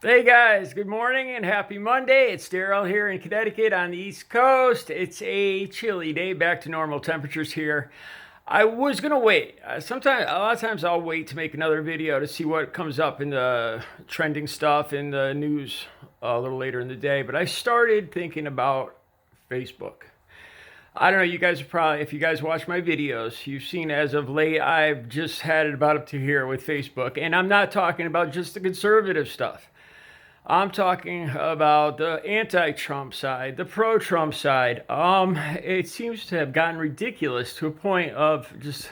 Hey guys, good morning and happy Monday. It's Daryl here in Connecticut on the East Coast. It's a chilly day, back to normal temperatures here. I was gonna wait. A lot of times I'll wait to make another video to see what comes up in the trending stuff in the news a little later in the day. But I started thinking about Facebook. I don't know, you guys are probably, if you guys watch my videos, you've seen as of late, I've just had it about up to here with Facebook. And I'm not talking about just the conservative stuff. I'm talking about the anti-Trump side, the pro-Trump side. It seems to have gotten ridiculous to a point of just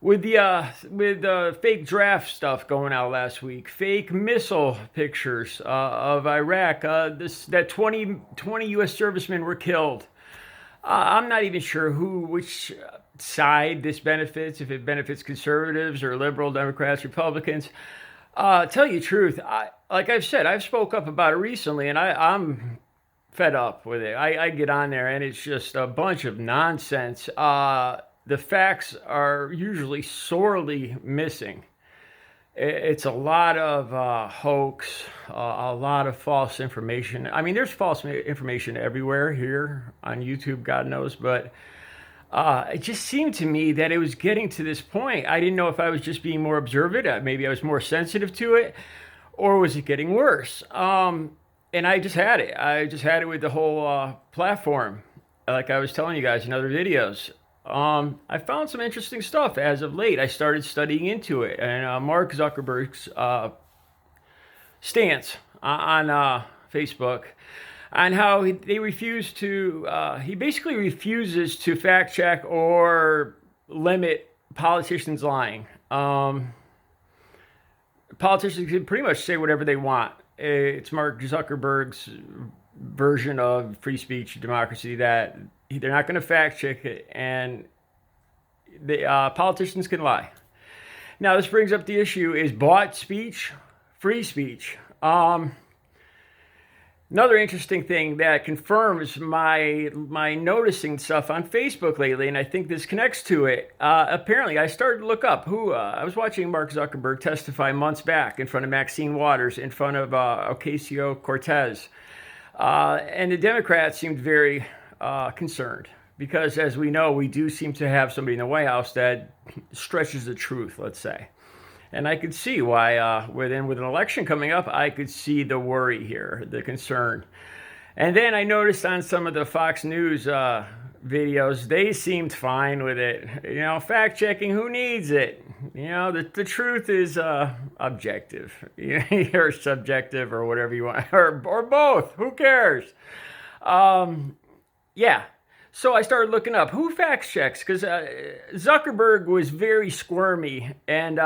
with the fake draft stuff going out last week, fake missile pictures of Iraq. That 20 U.S. servicemen were killed. I'm not even sure which side this benefits, if it benefits conservatives or liberal, Democrats, Republicans. Tell you the truth, like I've said, I've spoke up about it recently, and I'm fed up with it. I get on there, and it's just a bunch of nonsense. The facts are usually sorely missing. It's a lot of hoax, a lot of false information. I mean, there's false information everywhere here on YouTube, God knows, but it just seemed to me that it was getting to this point. I didn't know if I was just being more observant, maybe I was more sensitive to it, or was it getting worse? And I just had it. I just had it with the whole platform, like I was telling you guys in other videos. I found some interesting stuff as of late. I started studying into it, and Mark Zuckerberg's stance on Facebook, on how they refuse to, he basically refuses to fact check or limit politicians lying. Politicians can pretty much say whatever they want. It's Mark Zuckerberg's version of free speech democracy, that they're not going to fact check it, and the politicians can lie. Now, this brings up the issue: is bought speech free speech? Another interesting thing that confirms my noticing stuff on Facebook lately, and I think this connects to it. Apparently, I started to look up who I was watching Mark Zuckerberg testify months back in front of Maxine Waters, in front of Ocasio-Cortez, and the Democrats seemed very concerned because, as we know, we do seem to have somebody in the White House that stretches the truth, let's say. And I could see why, with an election coming up, I could see the worry here, the concern. And then I noticed on some of the Fox News videos, they seemed fine with it. You know, fact checking, who needs it? You know, the truth is objective, or subjective, or whatever you want, or both. Who cares? Yeah. So I started looking up who fact checks, because Zuckerberg was very squirmy, and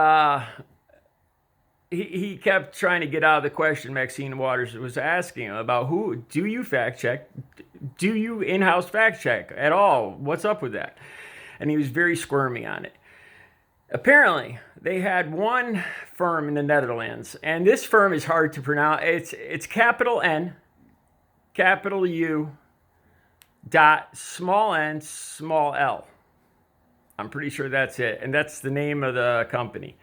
he kept trying to get out of the question Maxine Waters was asking him about. Who do you fact check? Do you in-house fact check at all? What's up with that? And he was very squirmy on it. Apparently, they had one firm in the Netherlands, and this firm is hard to pronounce. It's capital N, capital U, dot small n small l. I'm pretty sure that's it, and that's the name of the company.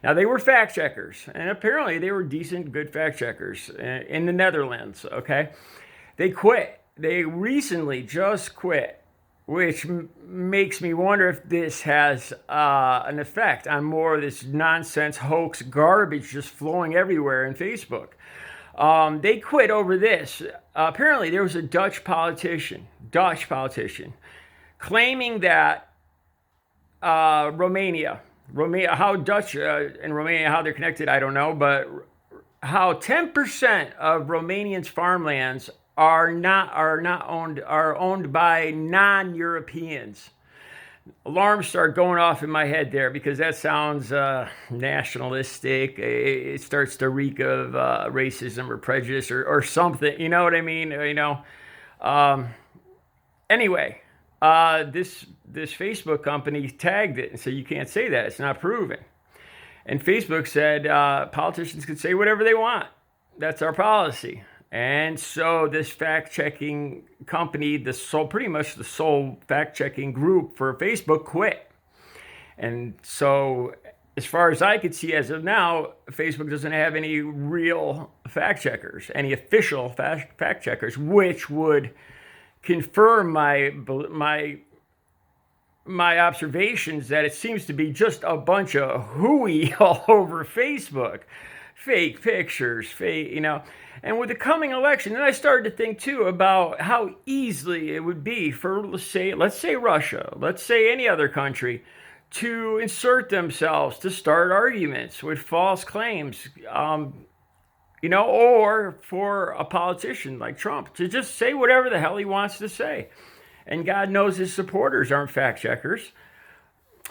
Now, they were fact checkers, and apparently they were decent, good fact checkers in the Netherlands. Okay, they quit. They recently just quit, which makes me wonder if this has an effect on more of this nonsense, hoax, garbage just flowing everywhere in Facebook. They quit over this. Apparently, there was a Dutch politician, claiming that Romania, how Dutch and Romania, how they're connected, I don't know, but how 10% of Romanians' farmlands are owned by non-Europeans. Alarms start going off in my head there, because that sounds nationalistic. It starts to reek of racism or prejudice or something. You know what I mean? You know. Anyway, this Facebook company tagged it and said you can't say that. It's not proven. And Facebook said politicians can say whatever they want. That's our policy. And so this fact-checking company, pretty much the sole fact-checking group for Facebook, quit. And so as far as I could see as of now, Facebook doesn't have any real fact checkers, any official fact checkers, which would confirm my observations that it seems to be just a bunch of hooey all over Facebook, fake pictures, fake. And with the coming election, then I started to think too about how easily it would be for, let's say Russia, let's say any other country, to insert themselves to start arguments with false claims, or for a politician like Trump to just say whatever the hell he wants to say. And God knows his supporters aren't fact checkers.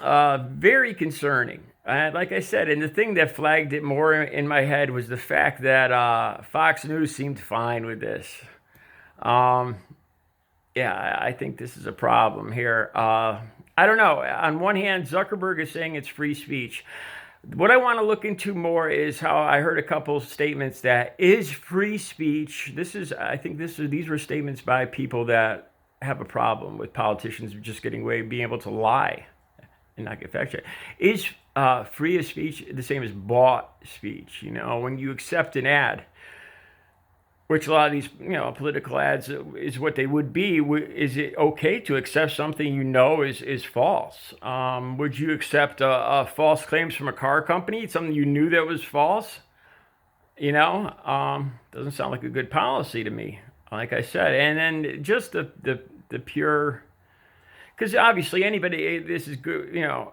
Very concerning. Like I said, and the thing that flagged it more in my head was the fact that Fox News seemed fine with this. Yeah, I think this is a problem here. I don't know. On one hand, Zuckerberg is saying it's free speech. What I want to look into more is how I heard a couple of statements that is free speech. These were statements by people that have a problem with politicians just getting away, being able to lie and not get fact checked. Is free of speech the same as bought speech? When you accept an ad, which a lot of these, political ads is what they would be. Is it okay to accept something is false? Would you accept false claims from a car company, something you knew that was false? Doesn't sound like a good policy to me. Like I said, and then just the pure, because obviously anybody, this is good.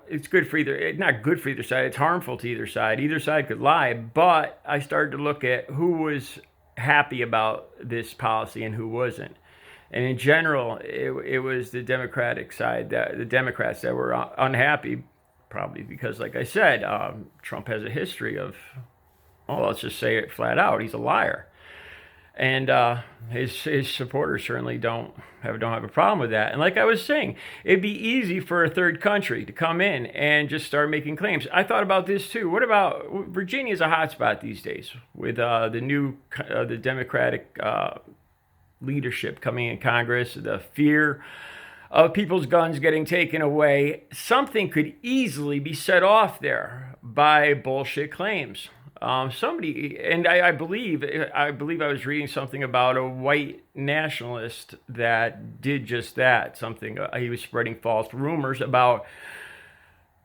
It's good for either. It's not good for either side. It's harmful to either side. Either side could lie. But I started to look at who was happy about this policy and who wasn't. And in general, it was the Democratic side, the Democrats that were unhappy, probably because, like I said, Trump has a history of, let's just say it flat out, he's a liar. And his supporters certainly don't have a problem with that. And like I was saying, it'd be easy for a third country to come in and just start making claims. I thought about this too. What about Virginia's a hotspot these days with the Democratic leadership coming in Congress, the fear of people's guns getting taken away. Something could easily be set off there by bullshit claims. Somebody, and I believe I was reading something about a white nationalist that did just that. He was spreading false rumors about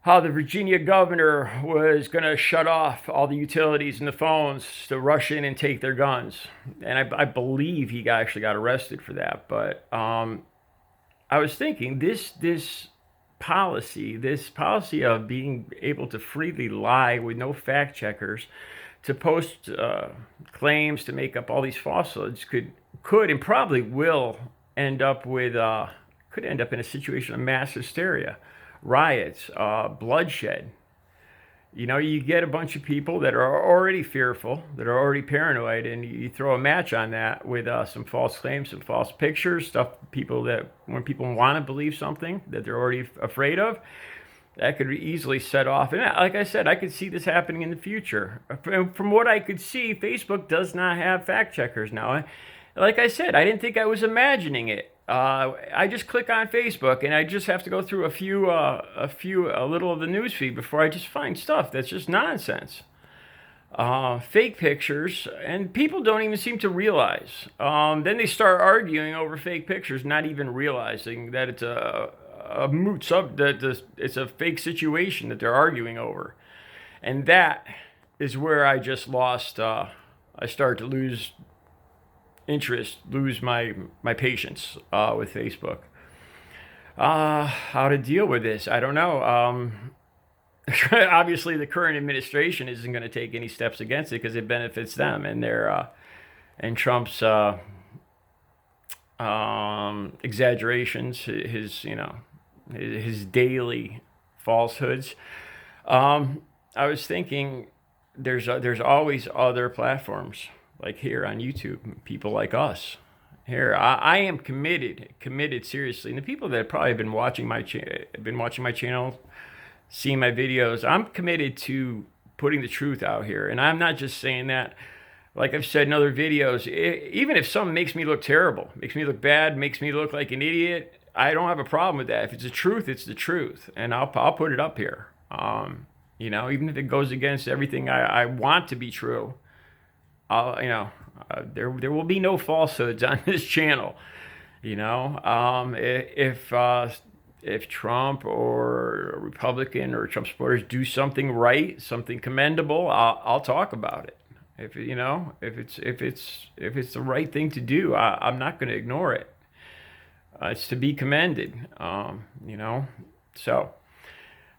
how the Virginia governor was going to shut off all the utilities and the phones to rush in and take their guns. And I believe he actually got arrested for that. But I was thinking this policy of being able to freely lie with no fact checkers, to post claims, to make up all these falsehoods, could and probably will end up in a situation of mass hysteria, riots, bloodshed. You get a bunch of people that are already fearful, that are already paranoid, and you throw a match on that with some false claims, some false pictures, when people want to believe something that they're already afraid of, that could easily set off. And like I said, I could see this happening in the future. From what I could see, Facebook does not have fact checkers now. Like I said, I didn't think I was imagining it. I just click on Facebook and I just have to go through a little of the newsfeed before I just find stuff that's just nonsense. Fake pictures, and people don't even seem to realize. Then they start arguing over fake pictures, not even realizing that it's a moot it's a fake situation that they're arguing over. And that is where I just lost, I start to lose interest, lose my patience with Facebook. How to deal with this, I don't know. Obviously, the current administration isn't going to take any steps against it because it benefits them and and Trump's exaggerations, his daily falsehoods. I was thinking there's always other platforms like here on YouTube, people like us. Here, I am committed seriously. And the people that have probably been watching my channel, seeing my videos, I'm committed to putting the truth out here. And I'm not just saying that, like I've said in other videos, even if something makes me look terrible, makes me look bad, makes me look like an idiot, I don't have a problem with that. If it's the truth, it's the truth. And I'll put it up here. Even if it goes against everything I want to be true, I'll, there will be no falsehoods on this channel. If Trump or a Republican or Trump supporters do something right, something commendable, I'll talk about it. If it's the right thing to do, I'm not going to ignore it. It's to be commended. So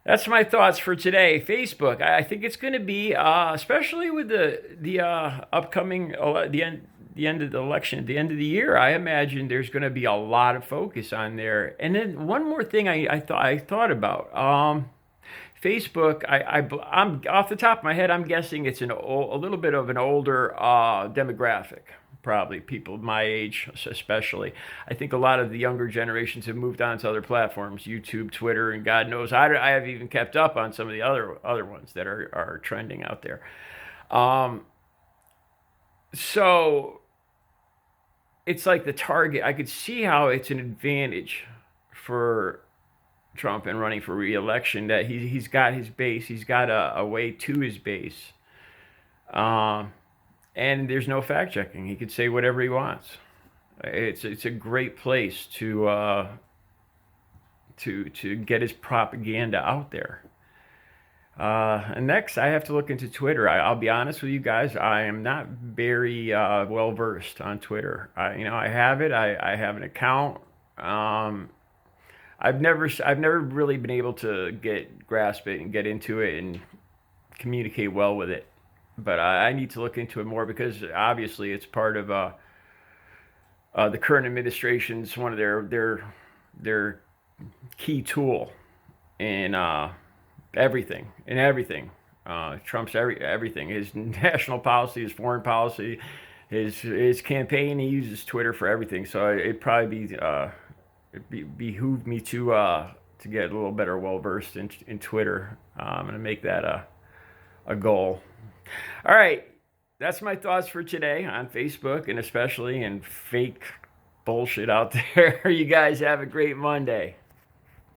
that's my thoughts for today. Facebook. I think it's going to be, especially with the upcoming the end of the election at the end of the year. I imagine there's going to be a lot of focus on there. And then one more thing I thought about. Facebook. I'm off the top of my head. I'm guessing it's a little bit of an older demographic. Probably people my age, especially. I think a lot of the younger generations have moved on to other platforms, YouTube, Twitter, and God knows I have even kept up on some of the other ones that are trending out there. So it's like the target. I could see how it's an advantage for Trump in running for re-election that he's got his base. He's got a way to his base. And there's no fact checking. He could say whatever he wants. It's a great place to get his propaganda out there. And next, I have to look into Twitter. I'll be honest with you guys. I am not very well versed on Twitter. I have it. I have an account. I've never really been able to grasp it and get into it and communicate well with it. But I need to look into it more because obviously it's part of the current administration's one of their key tool in everything. Trump's everything. His national policy, his foreign policy, his campaign. He uses Twitter for everything. So it'd probably behoove me to get a little better well versed in Twitter. I'm gonna make that a goal. All right, that's my thoughts for today on Facebook and especially in fake bullshit out there. You guys have a great Monday.